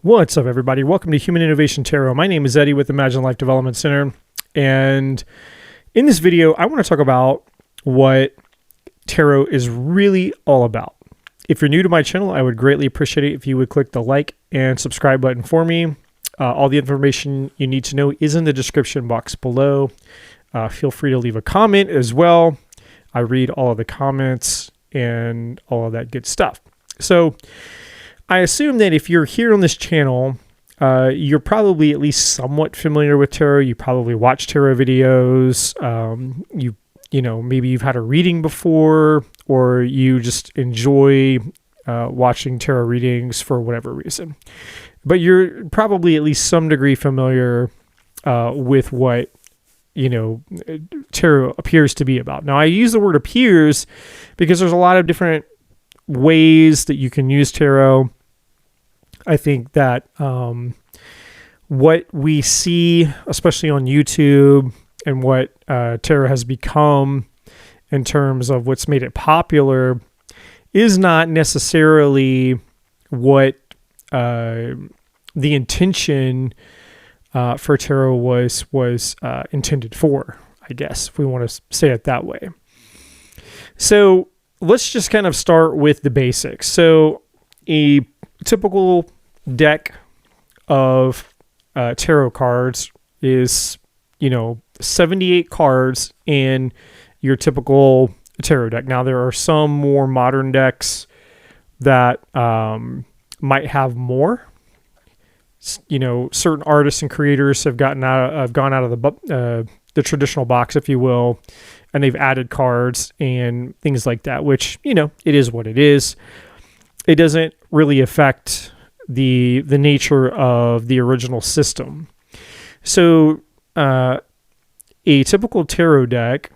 What's up, everybody? Welcome to Human Innovation Tarot. My name is Eddie with Imagine Life Development Center. And in this video, I want to talk about what tarot is really all about. If you're new to my channel, I would greatly appreciate it if you would click the like and subscribe button for me. All the information you need to know is in the description box below. Feel free to leave a comment as well. I read all of the comments and all of that good stuff. So I assume that if you're here on this channel, you're probably at least somewhat familiar with tarot. You probably watch tarot videos. You know, maybe you've had a reading before, or you just enjoy watching tarot readings for whatever reason. But you're probably at least some degree familiar with what, you know, tarot appears to be about. Now, I use the word appears because there's a lot of different ways that you can use tarot. I think that what we see, especially on YouTube, and what tarot has become in terms of what's made it popular is not necessarily what the intention for tarot was intended for, I guess, if we want to say it that way. So let's just kind of start with the basics. So a typical deck of tarot cards is, 78 cards in your typical tarot deck. Now, there are some more modern decks that might have more. Certain artists and creators have gone out of the traditional box, if you will, and they've added cards and things like that, which, it is what it is. It doesn't really affect the nature of the original system. So a typical tarot deck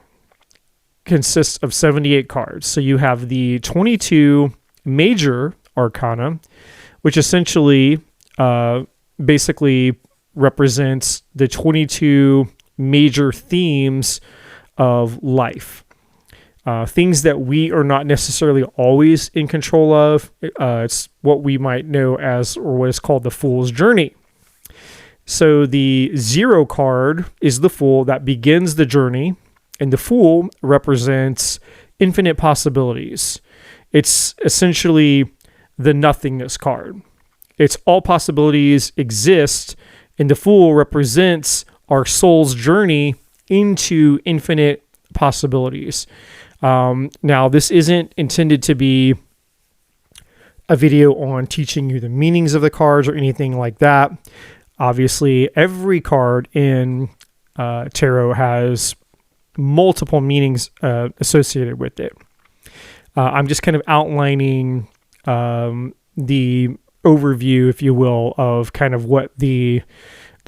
consists of 78 cards. So you have the 22 major arcana, which essentially basically represents the 22 major themes of life. Things that we are not necessarily always in control of. It's what we might know as, or what is called, the Fool's Journey. So the 0 card is the Fool that begins the journey, and the Fool represents infinite possibilities. It's essentially the nothingness card. It's all possibilities exist, and the Fool represents our soul's journey into infinite possibilities. Now, this isn't intended to be a video on teaching you the meanings of the cards or anything like that. Obviously, every card in tarot has multiple meanings associated with it. I'm just kind of outlining the overview, if you will, of kind of what the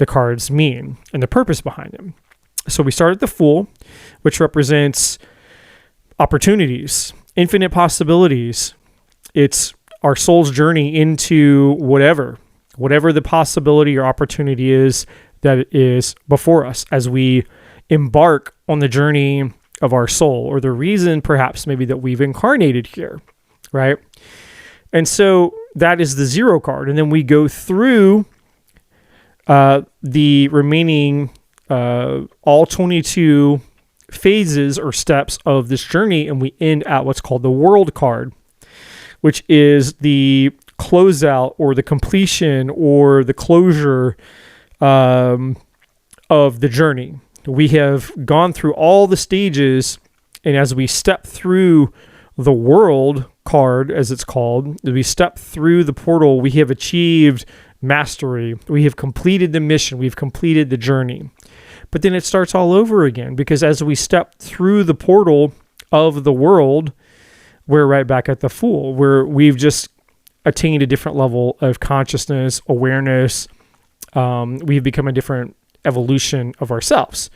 cards mean and the purpose behind them. So we start at the Fool, which represents opportunities, infinite possibilities. It's our soul's journey into whatever the possibility or opportunity is that is before us as we embark on the journey of our soul, or the reason perhaps maybe that we've incarnated here, right? And so that is the 0 card. And then we go through the remaining all 22 phases or steps of this journey, and we end at what's called the World card, which is the closeout or the completion or the closure of the journey. We have gone through all the stages, and as we step through the World card, as it's called, as we step through the portal, we have achieved mastery. We have completed the mission. We've completed the journey. But then it starts all over again, because as we step through the portal of the world, we're right back at the Fool, where we've just attained a different level of consciousness, awareness. We've become a different evolution of ourselves.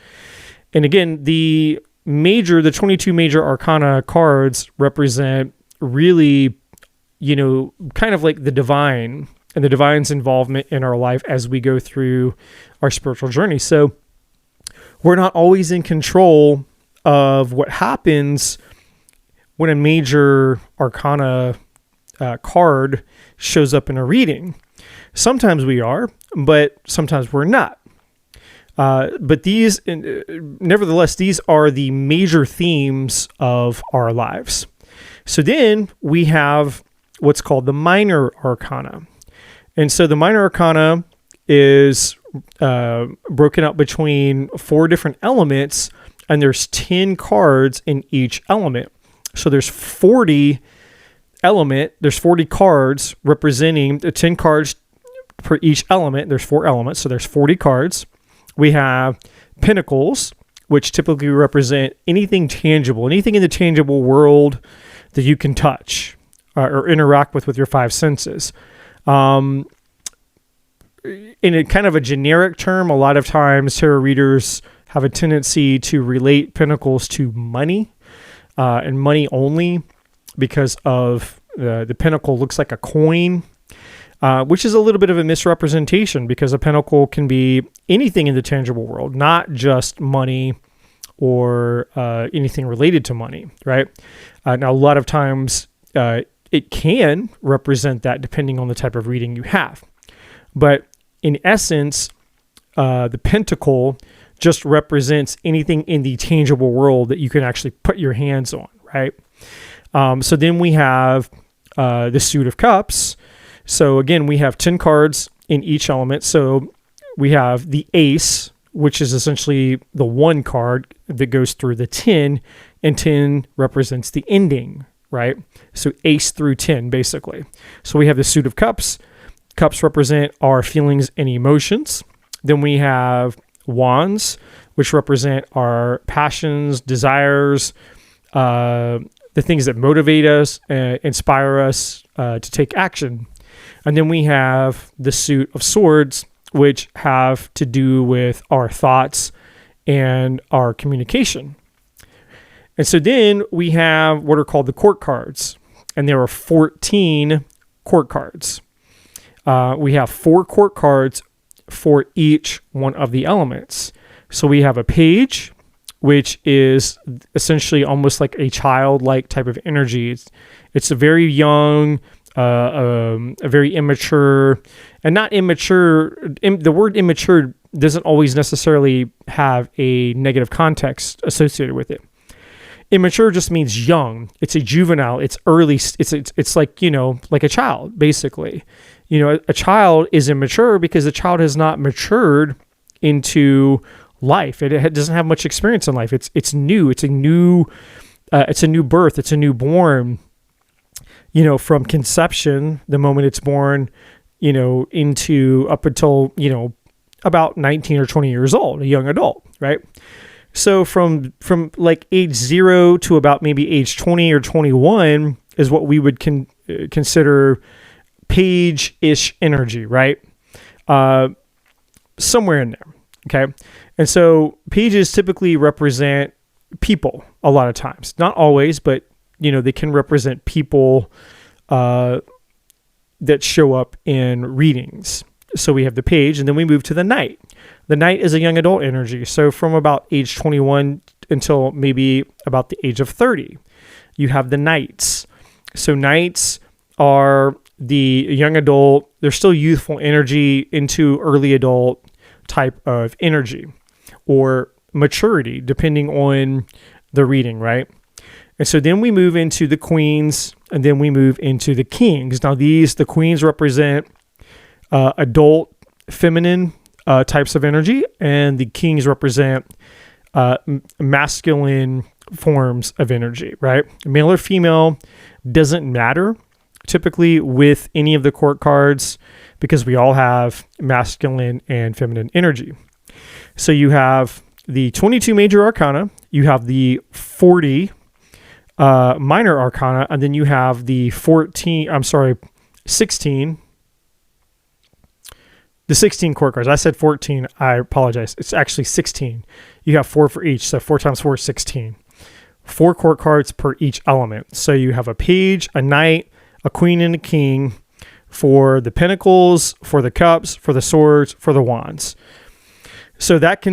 And again, the 22 major arcana cards represent really, kind of like the divine and the divine's involvement in our life as we go through our spiritual journey. So we're not always in control of what happens when a major arcana card shows up in a reading. Sometimes we are, but sometimes we're not. But these, nevertheless, these are the major themes of our lives. So then we have what's called the minor arcana. And so the minor arcana is broken up between 4 different elements, and there's 10 cards in each element. So there's 40 cards representing the 10 cards per each element. There's 4 elements, so there's 40 cards. We have pentacles, which typically represent anything tangible, anything in the tangible world that you can touch or interact with your 5 senses. In a kind of a generic term, a lot of times tarot readers have a tendency to relate pentacles to money and money only, because of the pentacle looks like a coin, which is a little bit of a misrepresentation, because a pentacle can be anything in the tangible world, not just money or anything related to money, right? Now, a lot of times it can represent that depending on the type of reading you have. But in essence, the pentacle just represents anything in the tangible world that you can actually put your hands on, right? So then we have the suit of cups. So again, we have 10 cards in each element. So we have the ace, which is essentially the 1 card that goes through the 10, and 10 represents the ending, right? So ace through 10, basically. So we have the suit of cups. Cups represent our feelings and emotions. Then we have wands, which represent our passions, desires, the things that motivate us, inspire us to take action. And then we have the suit of swords, which have to do with our thoughts and our communication. And so then we have what are called the court cards, and there are 14 court cards. We have 4 court cards for each one of the elements. So we have a page, which is essentially almost like a childlike type of energy. It's a very young, a very immature, and not immature. The word immature doesn't always necessarily have a negative context associated with it. Immature just means young. It's a juvenile. It's early. It's like, like a child, basically. A child is immature because the child has not matured into life. It doesn't have much experience in life. It's new. It's a new birth. It's a newborn. From conception, the moment it's born, into up until about 19 or 20 years old, a young adult, right? So from like age 0 to about maybe age 20 or 21 is what we would consider page-ish energy, right? Somewhere in there, okay? And so pages typically represent people a lot of times. Not always, but, they can represent people that show up in readings. So we have the page, and then we move to the knight. The knight is a young adult energy. So from about age 21 until maybe about the age of 30, you have the knights. So knights are the young adult, they're still youthful energy into early adult type of energy or maturity, depending on the reading, right? And so then we move into the queens, and then we move into the kings. Now the queens represent adult, feminine types of energy, and the kings represent masculine forms of energy, right? Male or female doesn't matter typically with any of the court cards, because we all have masculine and feminine energy. So you have the 22 major arcana, you have the 40 minor arcana, and then you have the 16. The 16 court cards. I said 14. I apologize. It's actually 16. You have 4 for each. So 4 times 4 is 16. 4 court cards per each element. So you have a page, a knight, a queen, and a king for the pentacles, for the cups, for the swords, for the wands. So that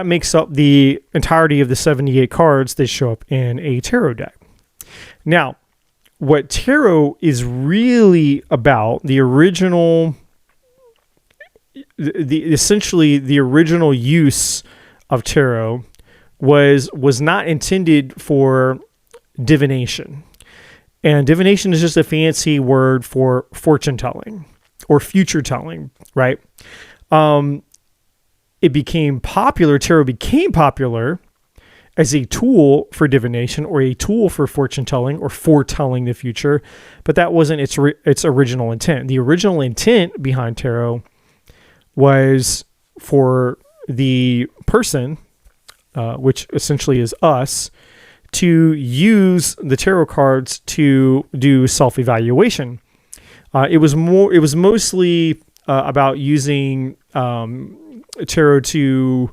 makes up the entirety of the 78 cards that show up in a tarot deck. Now, what tarot is really about, the original essentially the original use of tarot was not intended for divination. And divination is just a fancy word for fortune telling or future telling, right? It became popular, tarot became popular as a tool for divination or a tool for fortune telling or foretelling the future, but that wasn't its original intent. The original intent behind tarot was for the person, which essentially is us, to use the tarot cards to do self-evaluation. It was mostly about using tarot to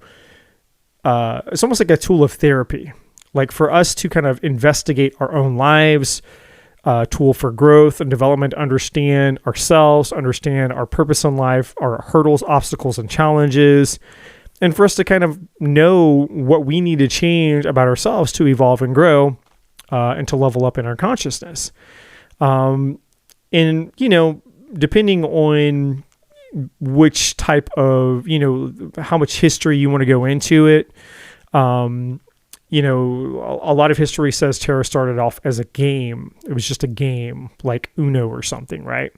it's almost like a tool of therapy, like for us to kind of investigate our own lives, tool for growth and development, understand ourselves, understand our purpose in life, our hurdles, obstacles, and challenges, and for us to kind of know what we need to change about ourselves to evolve and grow, and to level up in our consciousness. And, depending on which type of, how much history you want to go into it. A lot of history says tarot started off as a game. It was just a game like Uno or something, right?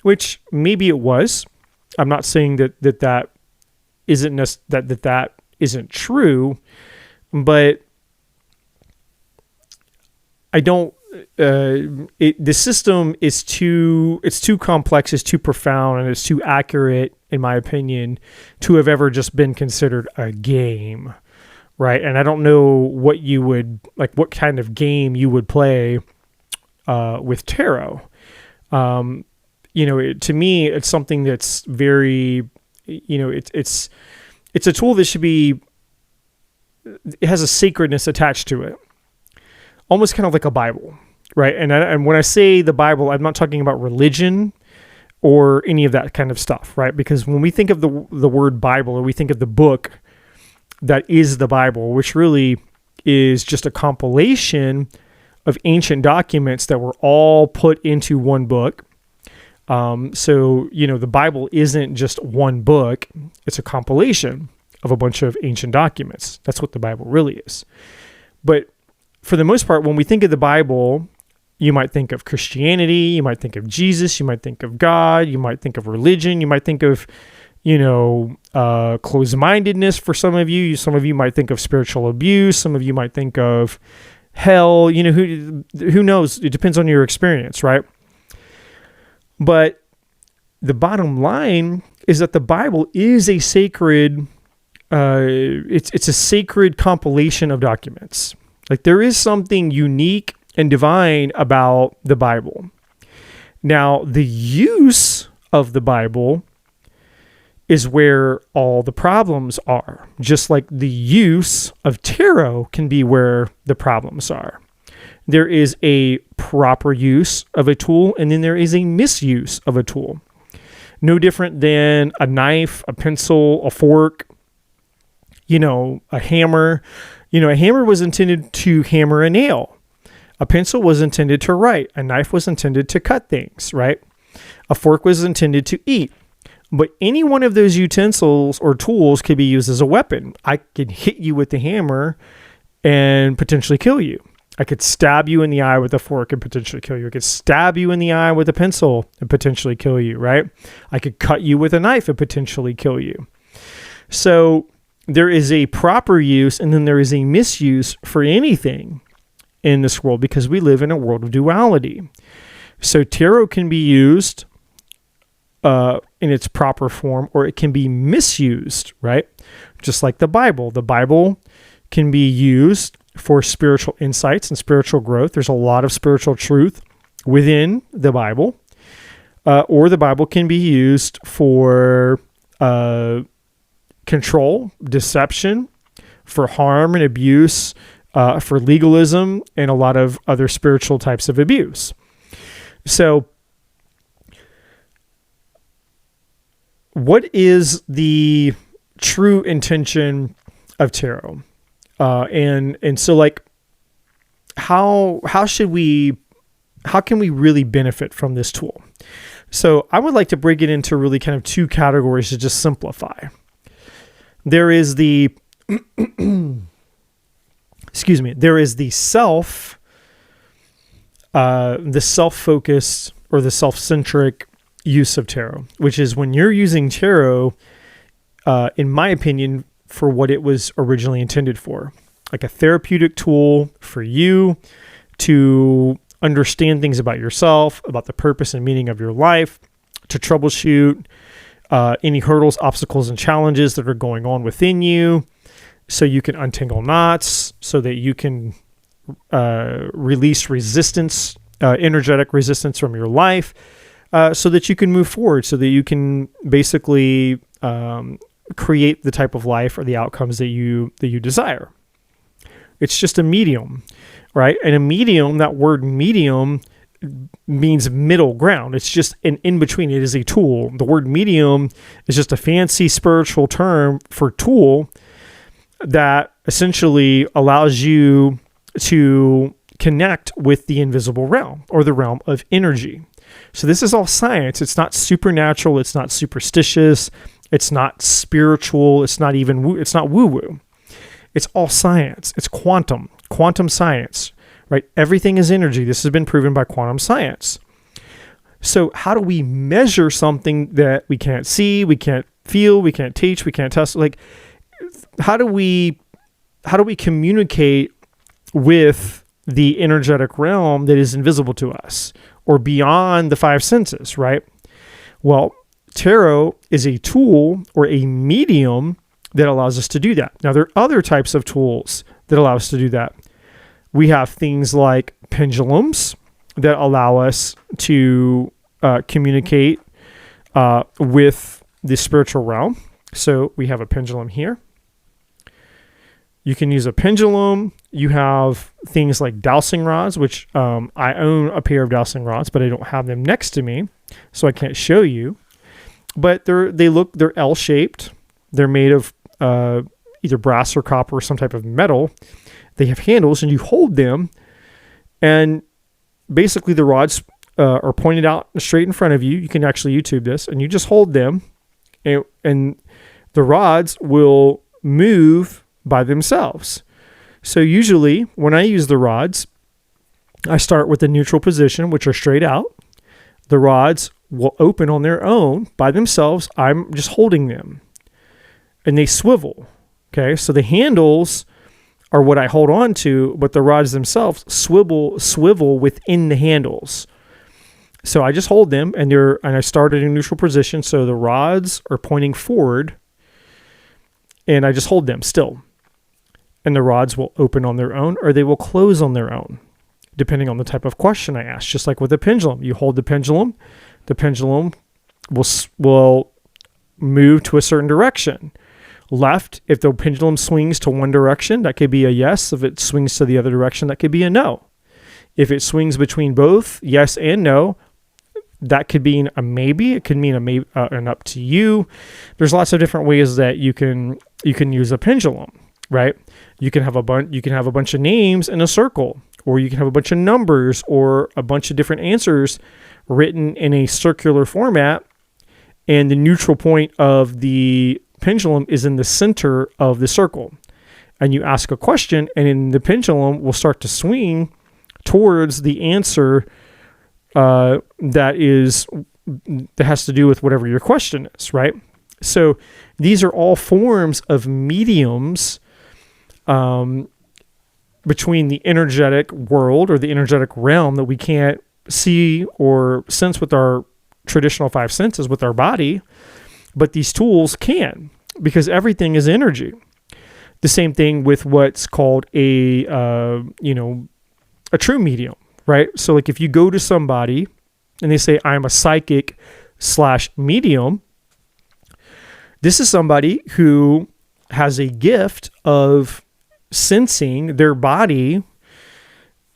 Which maybe it was. I'm not saying that isn't that isn't true, but I don't. The system is too complex, it's too profound, and it's too accurate, in my opinion, to have ever just been considered a game, right? And I don't know what kind of game you would play with tarot. To me, it's something that's very, it's a tool that should be. It has a sacredness attached to it. Almost kind of like a Bible, right? And when I say the Bible, I'm not talking about religion or any of that kind of stuff, right? Because when we think of the word Bible, or we think of the book that is the Bible, which really is just a compilation of ancient documents that were all put into one book. So the Bible isn't just one book; it's a compilation of a bunch of ancient documents. That's what the Bible really is. But for the most part, when we think of the Bible, you might think of Christianity, you might think of Jesus, you might think of God, you might think of religion, you might think of, closed-mindedness for some of you. Some of you might think of spiritual abuse. Some of you might think of hell. Who knows? It depends on your experience, right? But the bottom line is that the Bible is a sacred, it's a sacred compilation of documents. Like there is something unique and divine about the Bible. Now, the use of the Bible is where all the problems are. Just like the use of tarot can be where the problems are. There is a proper use of a tool, and then there is a misuse of a tool. No different than a knife, a pencil, a fork, a hammer. A hammer was intended to hammer a nail. A pencil was intended to write. A knife was intended to cut things, right? A fork was intended to eat. But any one of those utensils or tools could be used as a weapon. I could hit you with the hammer and potentially kill you. I could stab you in the eye with a fork and potentially kill you. I could stab you in the eye with a pencil and potentially kill you, right? I could cut you with a knife and potentially kill you. So there is a proper use and then there is a misuse for anything in this world because we live in a world of duality. So tarot can be used in its proper form or it can be misused, right? Just like the Bible. The Bible can be used for spiritual insights and spiritual growth. There's a lot of spiritual truth within the Bible. Or the Bible can be used for control, deception, for harm and abuse, for legalism, and a lot of other spiritual types of abuse. So, what is the true intention of tarot? And so, like, how can we really benefit from this tool? So I would like to break it into really kind of two categories to just simplify. There is the, there is the self-focused or the self-centric use of tarot, which is when you're using tarot, in my opinion, for what it was originally intended for, like a therapeutic tool for you to understand things about yourself, about the purpose and meaning of your life, to troubleshoot any hurdles, obstacles, and challenges that are going on within you, so you can untangle knots, so that you can release resistance, energetic resistance from your life, so that you can move forward, so that you can basically create the type of life or the outcomes that you desire. It's just a medium, right? And a medium, that word medium means middle ground. It's just an in-between. It is a tool. The word medium is just a fancy spiritual term for tool that essentially allows you to connect with the invisible realm or the realm of energy. So this is all science. It's not supernatural. It's not superstitious. It's not spiritual. It's not even it's not woo-woo. It's all science. It's quantum science, right? Everything is energy. This has been proven by quantum science. So how do we measure something that we can't see, we can't feel, we can't teach, we can't test? Like, how do we communicate with the energetic realm that is invisible to us or beyond the five senses, right? Well, tarot is a tool or a medium that allows us to do that. Now, there are other types of tools that allow us to do that. We have things like pendulums that allow us to communicate with the spiritual realm. So we have a pendulum here. You can use a pendulum. You have things like dowsing rods, which I own a pair of dowsing rods, but I don't have them next to me, so I can't show you. But they're L-shaped. They're made of either brass or copper or some type of metal. They have handles, and you hold them, and basically the rods are pointed out straight in front of you. You can actually YouTube this, and you just hold them, and the rods will move by themselves. So usually when I use the rods, I start with the neutral position, which are straight out. The rods will open on their own by themselves. I'm just holding them, and they swivel. Okay, so the handles are what I hold on to, but the rods themselves swivel within the handles. So I just hold them, and I start in a neutral position, so the rods are pointing forward, and I just hold them still. And the rods will open on their own, or they will close on their own, depending on the type of question I ask. Just like with a pendulum, you hold the pendulum will move to a certain direction. Left, if the pendulum swings to one direction, that could be a yes. If it swings to the other direction, that could be a no. If it swings between both yes and no, that could be a maybe. It could mean a maybe, an up to you. There's lots of different ways that you can use a pendulum, right? You can have a bunch of names in a circle, or you can have a bunch of numbers or a bunch of different answers written in a circular format, and the neutral point of the pendulum is in the center of the circle. And you ask a question, and then the pendulum will start to swing towards the answer that has to do with whatever your question is, right? So these are all forms of mediums between the energetic world or the energetic realm that we can't see or sense with our traditional five senses with our body, but these tools can, because everything is energy. The same thing with what's called a true medium, right? So like if you go to somebody and they say, I'm a psychic / medium, this is somebody who has a gift of sensing. Their body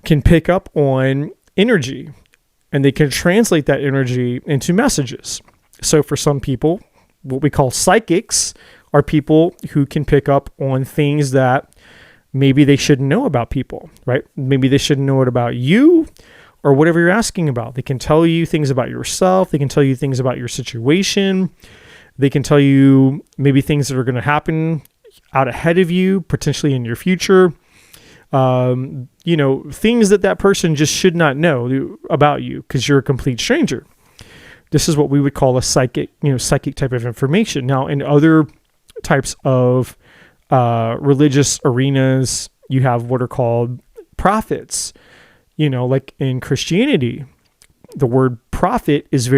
can pick up on energy, and they can translate that energy into messages. So for some people, what we call psychics are people who can pick up on things that maybe they shouldn't know about people, right? Maybe they shouldn't know it about you, or whatever you're asking about. They can tell you things about yourself. They can tell you things about your situation. They can tell you maybe things that are going to happen out ahead of you, potentially in your future. Things that person just should not know about you because you're a complete stranger. This is what we would call a psychic type of information. Now, in other types of religious arenas, you have what are called prophets. Like in Christianity, the word prophet is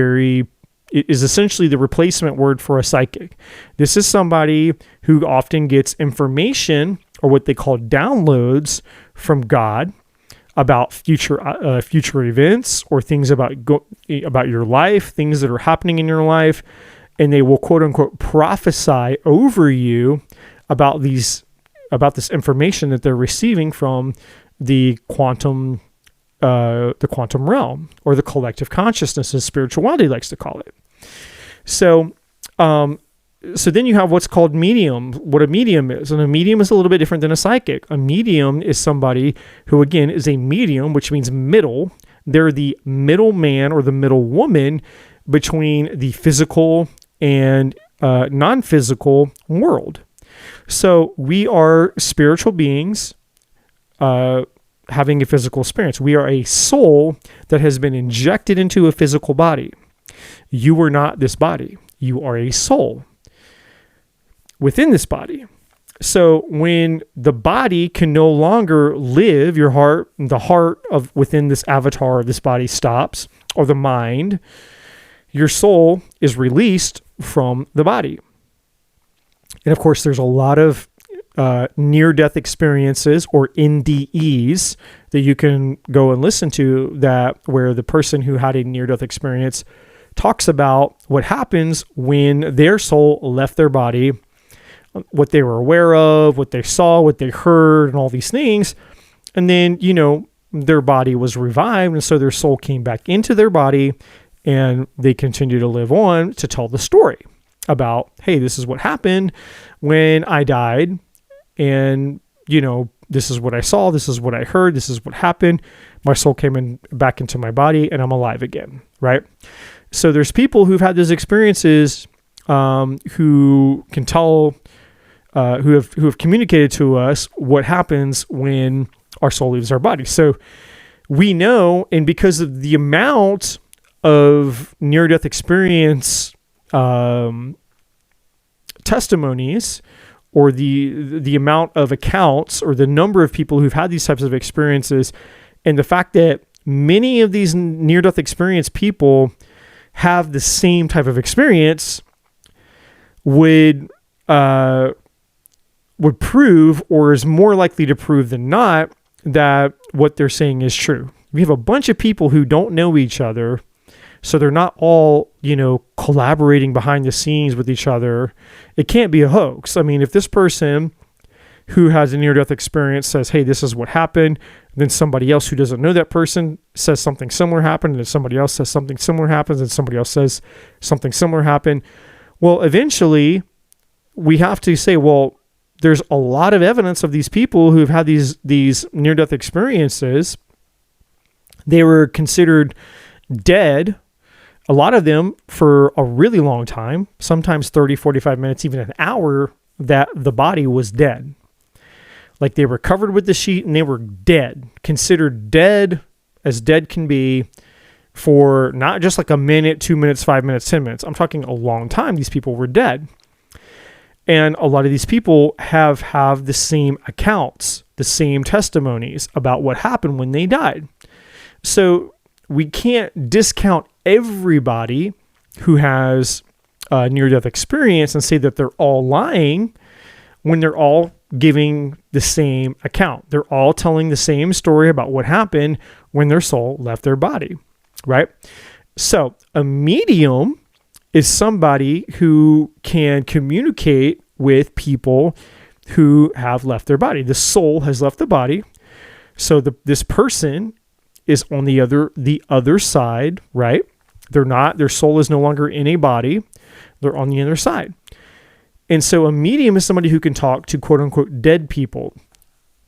essentially the replacement word for a psychic. This is somebody who often gets information or what they call downloads from God about future events or things about your life, things that are happening in your life, and they will quote unquote prophesy over you about this information that they're receiving from the quantum realm, or the collective consciousness, as spirituality likes to call it. So then you have what's called medium, what a medium is. And a medium is a little bit different than a psychic. A medium is somebody who, again, is a medium, which means middle. They're the middle man or the middle woman between the physical and non-physical world. So we are spiritual beings having a physical experience. We are a soul that has been injected into a physical body. You are not this body. You are a soul within this body. So when the body can no longer live, the heart of within this avatar of this body stops, or the mind, your soul is released from the body. And of course, there's a lot of near-death experiences, or NDEs, that you can go and listen to, where the person who had a near-death experience talks about what happens when their soul left their body, what they were aware of, what they saw, what they heard, and all these things. And then, their body was revived, and so their soul came back into their body, and they continue to live on to tell the story about, hey, this is what happened when I died, and, this is what I saw, this is what I heard, this is what happened. My soul came back into my body, and I'm alive again, right? So there's people who've had those experiences who can tell, who have communicated to us what happens when our soul leaves our body. So we know, and because of the amount of near-death experience testimonies, or the amount of accounts, or the number of people who've had these types of experiences, and the fact that many of these near-death experience people have the same type of experience would prove, or is more likely to prove than not, that what they're saying is true. We have a bunch of people who don't know each other, so they're not all, collaborating behind the scenes with each other. It can't be a hoax. I mean, if this person who has a near-death experience says, hey, this is what happened, then somebody else who doesn't know that person says something similar happened, and then somebody else says something similar happens, and somebody else says something similar happened. Well, eventually, we have to say, well, there's a lot of evidence of these people who've had these near-death experiences. They were considered dead, a lot of them for a really long time, sometimes 30, 45 minutes, even an hour, that the body was dead. Like they were covered with the sheet and they were dead, considered dead as dead can be, for not just like a minute, 2 minutes, 5 minutes, 10 minutes. I'm talking a long time. These people were dead. And a lot of these people have the same accounts, the same testimonies about what happened when they died. So we can't discount everybody who has a near-death experience and say that they're all lying when they're all giving the same account. They're all telling the same story about what happened when their soul left their body, right? So a medium is somebody who can communicate with people who have left their body. The soul has left the body. So this person is on the other side, right? Their soul is no longer in a body. They're on the other side. And so a medium is somebody who can talk to quote unquote dead people,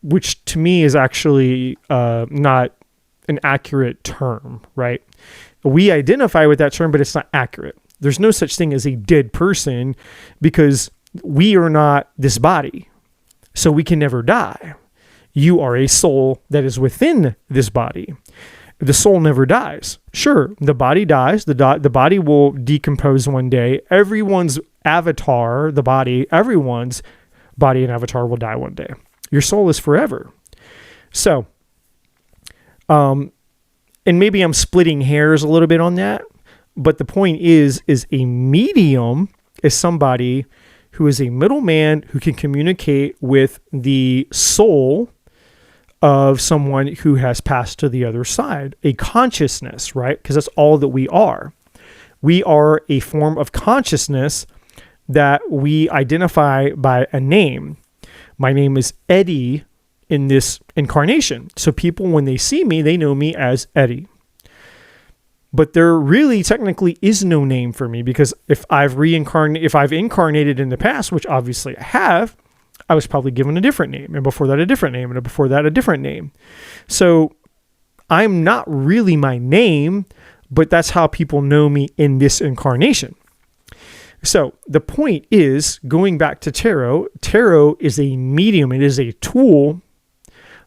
which to me is actually not an accurate term, right? We identify with that term, but it's not accurate. There's no such thing as a dead person because we are not this body. So we can never die. You are a soul that is within this body. The soul never dies. Sure, the body dies. The body will decompose one day. Everyone's avatar, everyone's body and avatar will die one day. Your soul is forever. So, and maybe I'm splitting hairs a little bit on that, but the point is a medium is somebody who is a middleman who can communicate with the soul of someone who has passed to the other side, a consciousness, right? Because that's all that we are. We are a form of consciousness that we identify by a name. My name is Eddie in this incarnation. So people, when they see me, they know me as Eddie. But there really technically is no name for me because if I've incarnated in the past, which obviously I have, I was probably given a different name, and before that a different name, and before that a different name. So I'm not really my name, but that's how people know me in this incarnation. So the point is, going back to tarot is a medium. It is a tool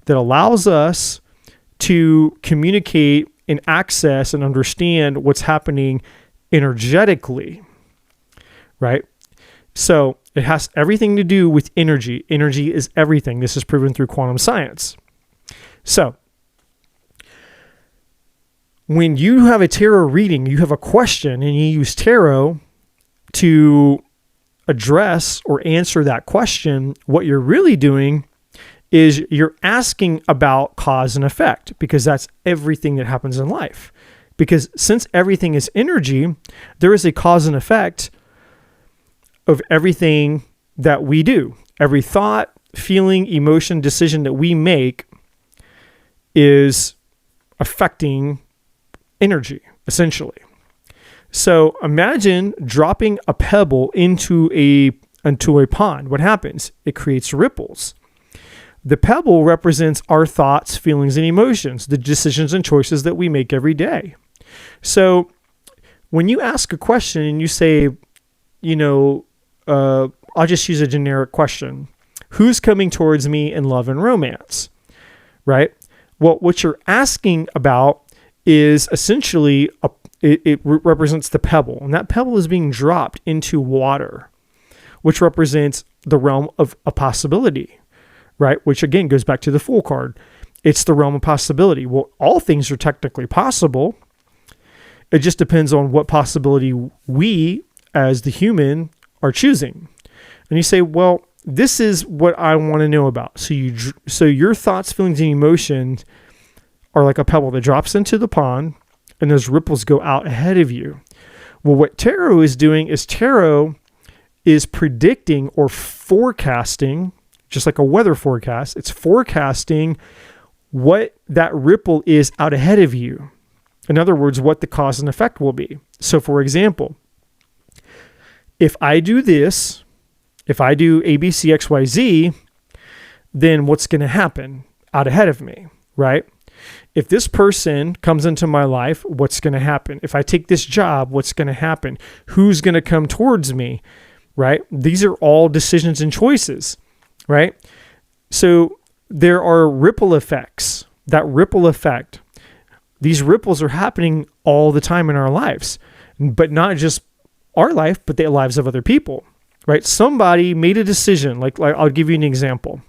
that allows us to communicate and access and understand what's happening energetically, right? So it has everything to do with energy. Energy is everything. This is proven through quantum science. So when you have a tarot reading, you have a question and you use tarot to address or answer that question, what you're really doing is you're asking about cause and effect, because that's everything that happens in life. Because since everything is energy, there is a cause and effect of everything that we do. Every thought, feeling, emotion, decision that we make is affecting energy, essentially. So imagine dropping a pebble into a pond. What happens? It creates ripples. The pebble represents our thoughts, feelings, and emotions, the decisions and choices that we make every day. So when you ask a question and you say, I'll just use a generic question. Who's coming towards me in love and romance? Right? Well, what you're asking about is essentially, it represents the pebble. And that pebble is being dropped into water, which represents the realm of a possibility, right? Which again goes back to the Fool card. It's the realm of possibility. Well, all things are technically possible. It just depends on what possibility we, as the human, are choosing. And you say, well, this is what I want to know about. So your thoughts, feelings, and emotions are like a pebble that drops into the pond, and those ripples go out ahead of you. Well, what tarot is doing is tarot is predicting or forecasting, just like a weather forecast. It's forecasting what that ripple is out ahead of you. In other words, what the cause and effect will be. So for example, if I do this, if I do A, B, C, X, Y, Z, then what's going to happen out ahead of me, right? If this person comes into my life, what's going to happen? If I take this job, what's going to happen? Who's going to come towards me, right? These are all decisions and choices, right? So there are ripple effects. That ripple effect, these ripples are happening all the time in our lives, but not just our life, but the lives of other people, right? Somebody made a decision. Like I'll give you an example.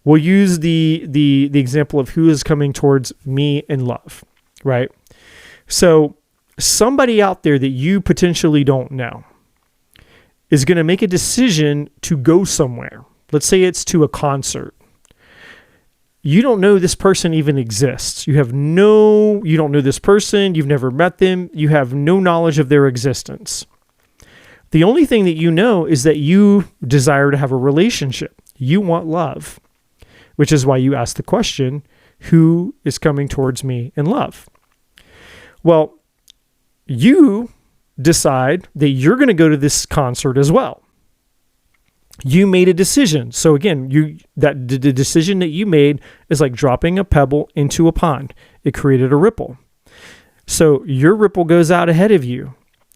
We'll use the example of who is coming towards me in love, right? So somebody out there that you potentially don't know is going to make a decision to go somewhere. Let's say it's to a concert. You don't know this person even exists. You don't know this person. You've never met them. You have no knowledge of their existence. The only thing that you know is that you desire to have a relationship. You want love, which is why you ask the question, who is coming towards me in love? Well, you decide that you're going to go to this concert as well. You made a decision. So again, the decision that you made is like dropping a pebble into a pond. It created a ripple. So your ripple goes out ahead of you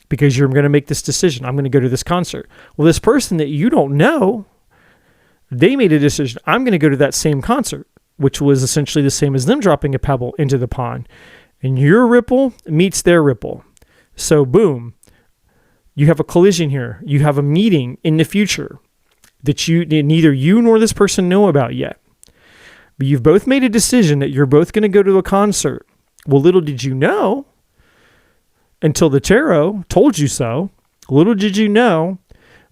because you're going to make this decision. I'm going to go to this concert. Well, this person that you don't know, they made a decision. I'm going to go to that same concert, which was essentially the same as them dropping a pebble into the pond. And your ripple meets their ripple. So boom, you have a collision here. You have a meeting in the future that neither you nor this person know about yet. But you've both made a decision that you're both going to go to a concert. Well, little did you know, until the tarot told you so, little did you know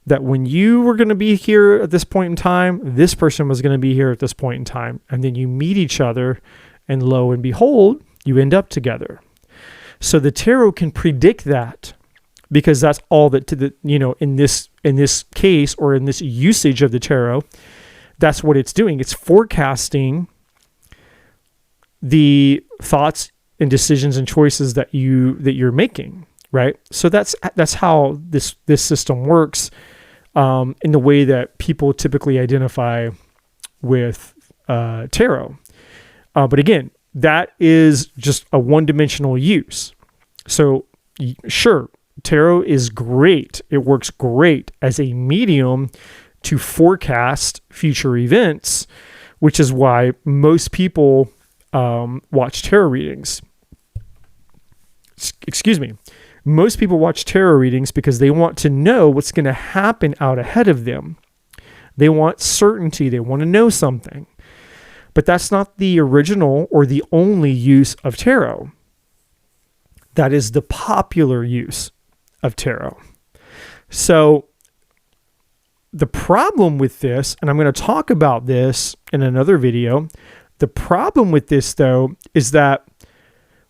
that when you were going to be here at this point in time, this person was going to be here at this point in time. And then you meet each other, and lo and behold, you end up together. So the tarot can predict that, because that's all that in this case, or in this usage of the tarot, that's what it's doing. It's forecasting the thoughts and decisions and choices that you're making, right? So that's how this system works, in the way that people typically identify with tarot. But again, that is just a one-dimensional use. So sure, tarot is great. It works great as a medium to forecast future events, which is why most people watch tarot readings. Excuse me. Most people watch tarot readings because they want to know what's going to happen out ahead of them. They want certainty. They want to know something. But that's not the original or the only use of tarot. That is the popular use of tarot. So the problem with this, and I'm going to talk about this in another video, the problem with this, though, is that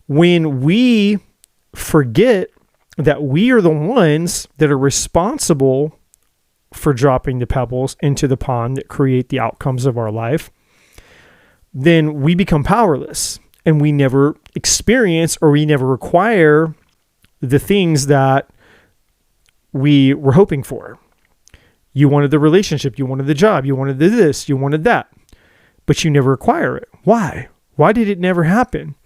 when we forget that we are the ones that are responsible for dropping the pebbles into the pond that create the outcomes of our life, then we become powerless, and we never experience, or we never acquire the things that we were hoping for. You wanted the relationship, you wanted the job, you wanted this, you wanted that, but you never acquire it. Why? Why did it never happen?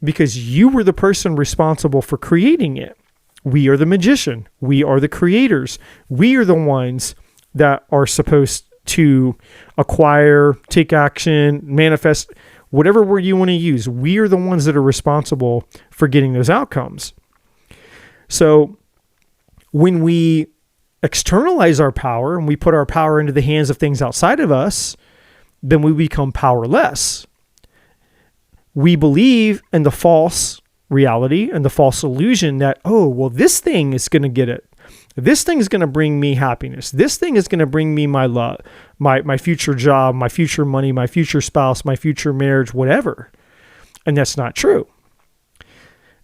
Because you were the person responsible for creating it. We are the magician. We are the creators. We are the ones that are supposed to acquire, take action, manifest, whatever word you want to use. We are the ones that are responsible for getting those outcomes. So when we externalize our power and we put our power into the hands of things outside of us, then we become powerless. We believe in the false reality and the false illusion that, oh, well, this thing is going to get it. This thing is going to bring me happiness. This thing is going to bring me my love, my future job, my future money, my future spouse, my future marriage, whatever. And that's not true.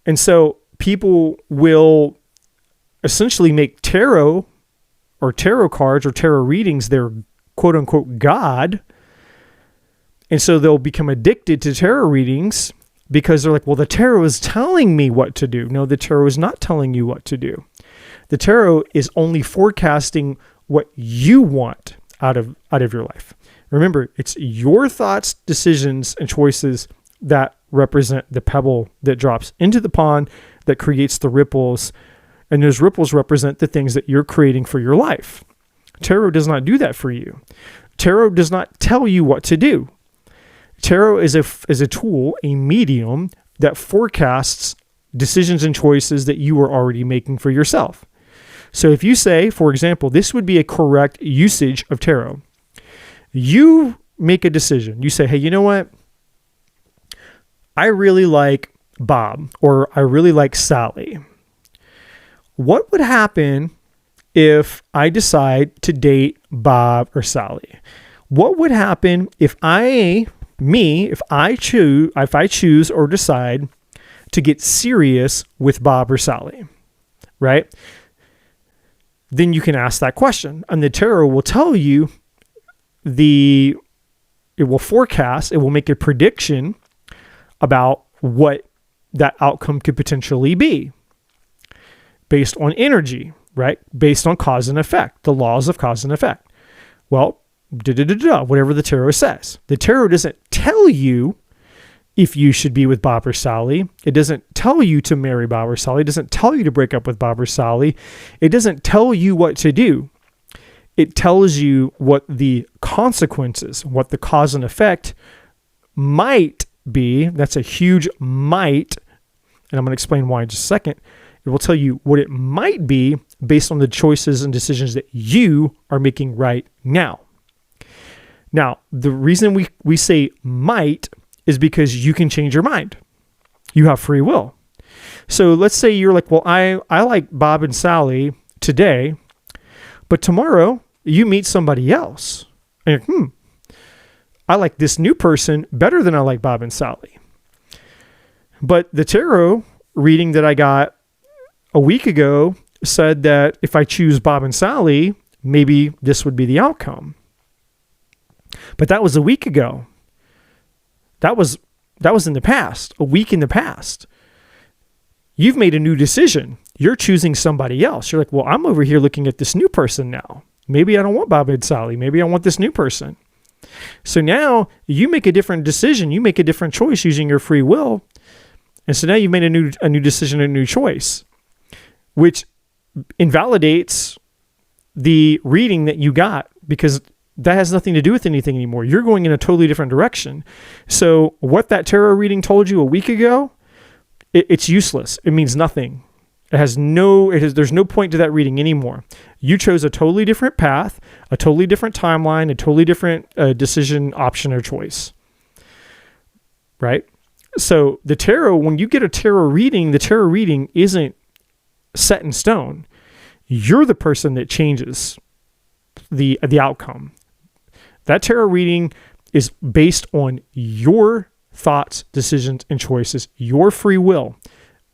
And so people will essentially make tarot or tarot cards or tarot readings their quote unquote God. And so they'll become addicted to tarot readings because they're like, well, the tarot is telling me what to do. No, the tarot is not telling you what to do. The tarot is only forecasting what you want out of your life. Remember, it's your thoughts, decisions, and choices that represent the pebble that drops into the pond that creates the ripples. And those ripples represent the things that you're creating for your life. Tarot does not do that for you. Tarot does not tell you what to do. Tarot is a tool, a medium that forecasts decisions and choices that you are already making for yourself. So if you say, for example, this would be a correct usage of tarot. You make a decision. You say, hey, you know what? I really like Bob, or I really like Sally. What would happen if I decide to date Bob or Sally? What would happen if I choose or decide to get serious with Bob or Sally, right? Then you can ask that question, and the tarot will tell you it will forecast, it will make a prediction about what that outcome could potentially be based on energy, right? Based on cause and effect, the laws of cause and effect. Well, whatever the tarot says. The tarot doesn't tell you if you should be with Bob or Sally. It doesn't tell you to marry Bob or Sally. It doesn't tell you to break up with Bob or Sally. It doesn't tell you what to do. It tells you what the consequences, what the cause and effect might be. That's a huge might. And I'm going to explain why in just a second. It will tell you what it might be based on the choices and decisions that you are making right now. Now, the reason we say might is because you can change your mind. You have free will. So let's say you're like, well, I like Bob and Sally today, but tomorrow you meet somebody else. And you're, I like this new person better than I like Bob and Sally. But the tarot reading that I got a week ago said that if I choose Bob and Sally, maybe this would be the outcome. But that was a week ago. That was in the past, a week in the past. You've made a new decision. You're choosing somebody else. You're like, well, I'm over here looking at this new person now. Maybe I don't want Bob and Sally. Maybe I want this new person. So now you make a different decision. You make a different choice using your free will. And so now you've made a new decision, a new choice, which invalidates the reading that you got, because that has nothing to do with anything anymore. You're going in a totally different direction. So what that tarot reading told you a week ago, it's useless. It means nothing. There's no point to that reading anymore. You chose a totally different path, a totally different timeline, a totally different decision, option, or choice. Right? So the tarot, when you get a tarot reading, the tarot reading isn't set in stone. You're the person that changes the outcome. That tarot reading is based on your thoughts, decisions, and choices, your free will,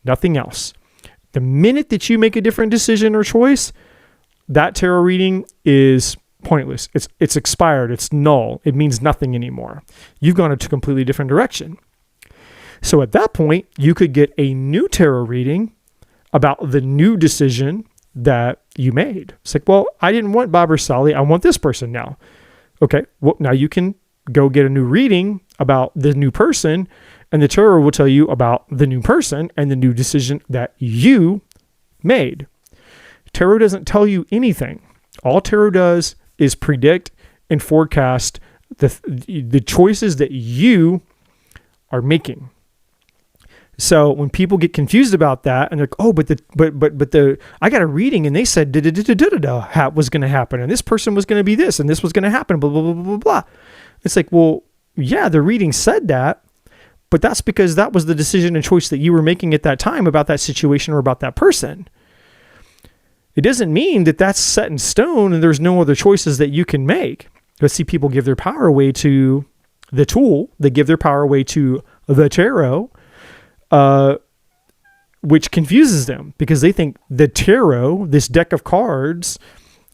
nothing else. The minute that you make a different decision or choice, that tarot reading is pointless. It's expired. It's null. It means nothing anymore. You've gone into a completely different direction. So at that point, you could get a new tarot reading about the new decision that you made. It's like, well, I didn't want Bob or Sally. I want this person now. Okay, well, now you can go get a new reading about the new person, and the tarot will tell you about the new person and the new decision that you made. Tarot doesn't tell you anything. All tarot does is predict and forecast the choices that you are making. So when people get confused about that and they're like, oh, but I got a reading and they said was going to happen, and this person was going to be this, and this was going to happen, blah, blah, blah, blah, blah. It's like, well, yeah, the reading said that, but that's because that was the decision and choice that you were making at that time about that situation or about that person. It doesn't mean that that's set in stone and there's no other choices that you can make. Let's see, people give their power away to the tool. They give their power away to the tarot, which confuses them because they think the tarot, this deck of cards,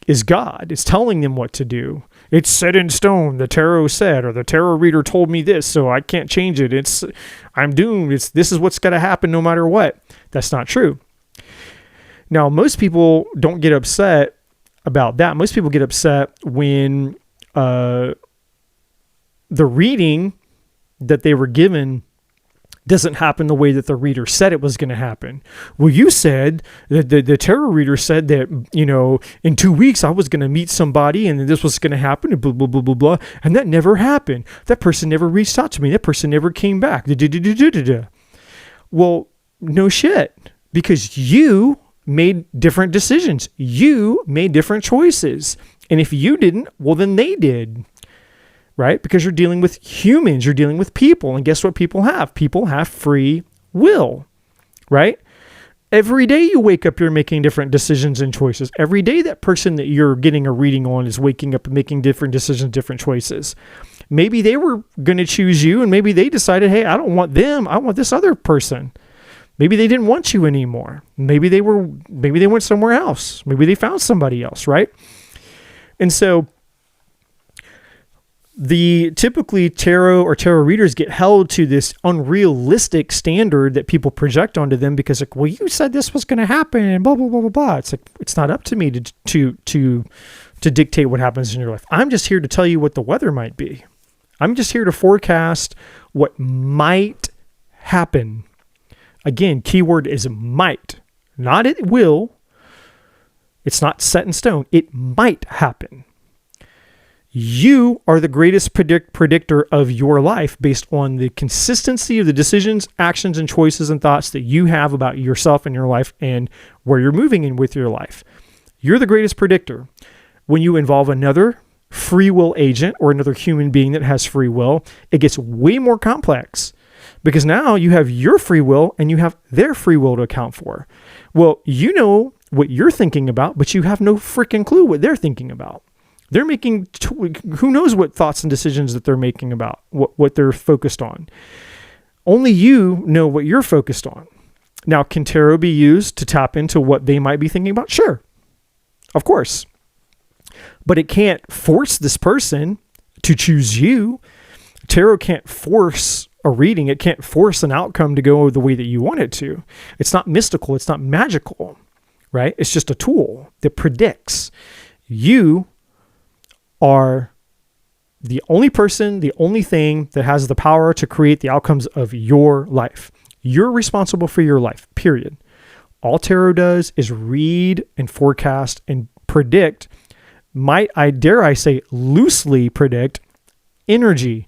is God. It's telling them what to do. It's set in stone. The tarot said, or the tarot reader told me this, so I can't change it. I'm doomed. This is what's going to happen no matter what. That's not true. Now, most people don't get upset about that. Most people get upset when the reading that they were given doesn't happen the way that the reader said it was going to happen. Well, you said that the tarot reader said that, in 2 weeks I was going to meet somebody and this was going to happen, and blah, blah, blah, blah, blah. And that never happened. That person never reached out to me. That person never came back. Well, no shit, because you made different decisions. You made different choices. And if you didn't, well, then they did. Right? Because you're dealing with humans, you're dealing with people. And guess what people have? People have free will, right? Every day you wake up, you're making different decisions and choices. Every day that person that you're getting a reading on is waking up and making different decisions, different choices. Maybe they were going to choose you, and maybe they decided, hey, I don't want them. I want this other person. Maybe they didn't want you anymore. Maybe they went somewhere else. Maybe they found somebody else, right? And so typically tarot or tarot readers get held to this unrealistic standard that people project onto them because, like, well, you said this was going to happen and blah, blah, blah, blah, blah. It's like, it's not up to me to to dictate what happens in your life. I'm just here to tell you what the weather might be. I'm just here to forecast what might happen. Again, keyword is might, not it will. It's not set in stone. It might happen. You are the greatest predictor of your life based on the consistency of the decisions, actions, and choices and thoughts that you have about yourself and your life and where you're moving in with your life. You're the greatest predictor. When you involve another free will agent or another human being that has free will, it gets way more complex because now you have your free will and you have their free will to account for. Well, you know what you're thinking about, but you have no freaking clue what they're thinking about. They're making, who knows what thoughts and decisions that they're making about what they're focused on. Only you know what you're focused on. Now, can tarot be used to tap into what they might be thinking about? Sure, of course. But it can't force this person to choose you. Tarot can't force a reading. It can't force an outcome to go the way that you want it to. It's not mystical. It's not magical, right? It's just a tool that predicts. You are the only person, the only thing that has the power to create the outcomes of your life. You're responsible for your life, period. All tarot does is read and forecast and predict, dare I say, loosely predict energy.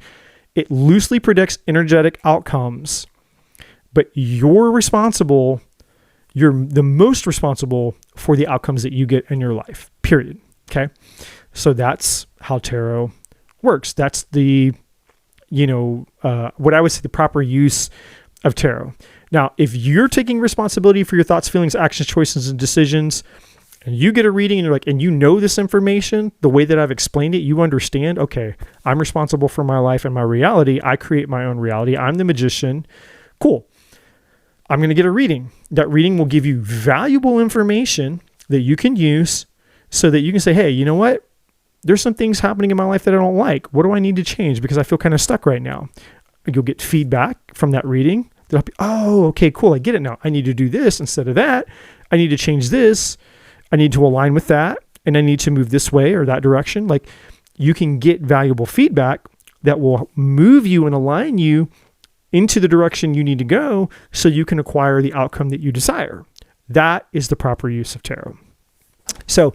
It loosely predicts energetic outcomes, but you're responsible. You're the most responsible for the outcomes that you get in your life, period. Okay. So that's how tarot works. That's the, what I would say the proper use of tarot. Now, if you're taking responsibility for your thoughts, feelings, actions, choices, and decisions, and you get a reading and you're like, and you know this information, the way that I've explained it, you understand, okay, I'm responsible for my life and my reality. I create my own reality. I'm the magician. Cool. I'm going to get a reading. That reading will give you valuable information that you can use so that you can say, hey, you know what? There's some things happening in my life that I don't like. What do I need to change? Because I feel kind of stuck right now. You'll get feedback from that reading. They'll be, oh, okay, cool. I get it now. I need to do this instead of that. I need to change this. I need to align with that. And I need to move this way or that direction. Like, you can get valuable feedback that will move you and align you into the direction you need to go so you can acquire the outcome that you desire. That is the proper use of tarot. So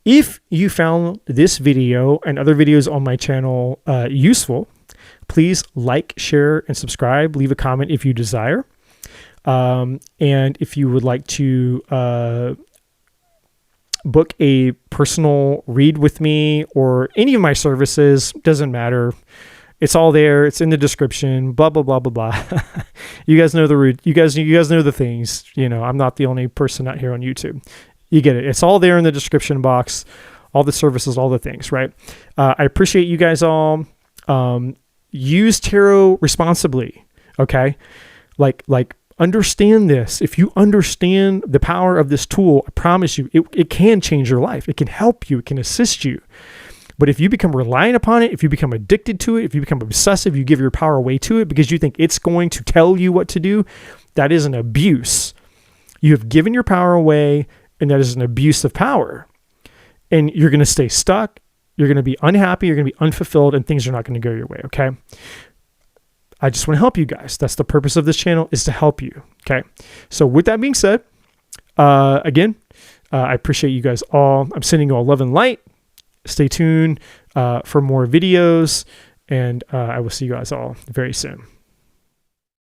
if you found this video and other videos on my channel useful, please like, share, and subscribe. Leave a comment if you desire. And if you would like to book a personal read with me or any of my services, doesn't matter. It's all there. It's in the description, blah, blah, blah, blah, blah. You guys know the route. You guys know the things. I'm not the only person out here on YouTube. You get it. It's all there in the description box, all the services, all the things, right? I appreciate you guys all. Use tarot responsibly, okay? Like understand this. If you understand the power of this tool, I promise you, it can change your life. It can help you. It can assist you. But if you become reliant upon it, if you become addicted to it, if you become obsessive, you give your power away to it because you think it's going to tell you what to do, that is an abuse. You have given your power away, and that is an abuse of power. And you're going to stay stuck. You're going to be unhappy. You're going to be unfulfilled, and things are not going to go your way, okay? I just want to help you guys. That's the purpose of this channel, is to help you, okay? So with that being said, again, I appreciate you guys all. I'm sending you all love and light. Stay tuned for more videos, and I will see you guys all very soon.